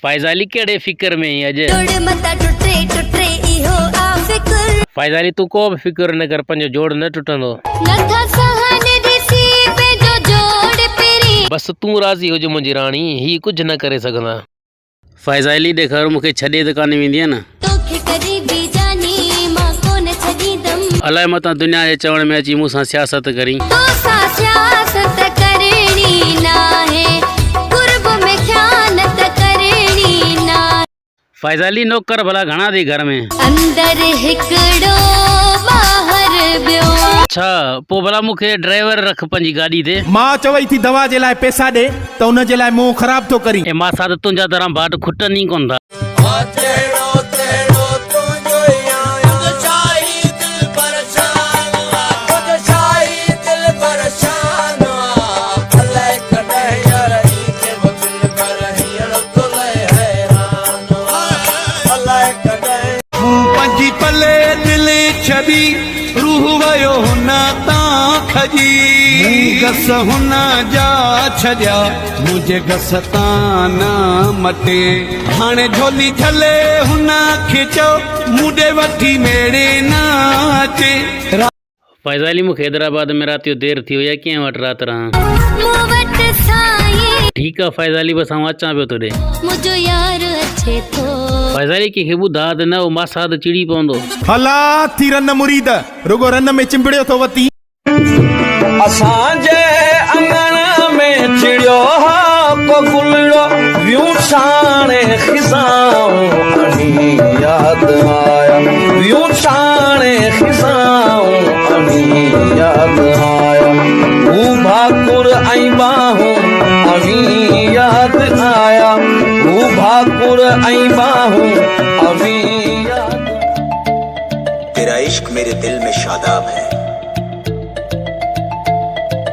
फैजाली केड़े फिक्र में ही अज फैजाली तू को भी फिक्र न कर, पंजो जोड़ न टुटंदो। बस तू राजी हो जो मुंहिंजी राणी, ही कुछ न करे सघंदा। फैजाली ॾेखार मूंखे छॾे त कान वेंदी आहे न, अलाए मतां दुनिया जे चवण में अची मूंसां सियासत करी। फैजाली नौकर भला घणा थी घर में? अंदर हिकड़ो बाहर बियो। अच्छा पो भला मूंखे ड्राइवर रख पंहिंजी गाड़ी ते। मां चवई थी दवा जे लाइ पैसा ॾे त उन जे लाइ मुंहुं ख़राब थो करी। ए मां साथ तुंहिंजा तरह बाट खुटनि ई कोन था। रूह वयो हुना तां खजी गस हुना जा छॾिया मुझे गस तां न मटे हाणे झोली झले हुना खिचो मुडे वठी मेरे न अचे। फैजाली मूंखे हैदराबाद में रात जो देर थी वई कीअं वटि रात रहां? ठीकु आहे फैजाली, बस आउं अचां पियो तोॾे। मुझो यार अच्छे थो फैजाली कंहिंखे ॿुधा त न, मां साथ चिड़ी पवंदो। हला थी रन मुरीद, रुगो रन में चिंबड़ियो थो वती। असांजे अंगण में चिड़ियो हा को गुलड़ो वियूं साणे खिसाऊं अनी याद आया वियूं साणे खिसाऊं अनी याद आया हू भाकुर ऐं बाहूं अनी याद आया हू भाकुर ऐं बाहूं अनी याद। तेरा इश्क मेरे दिल में शादाब है,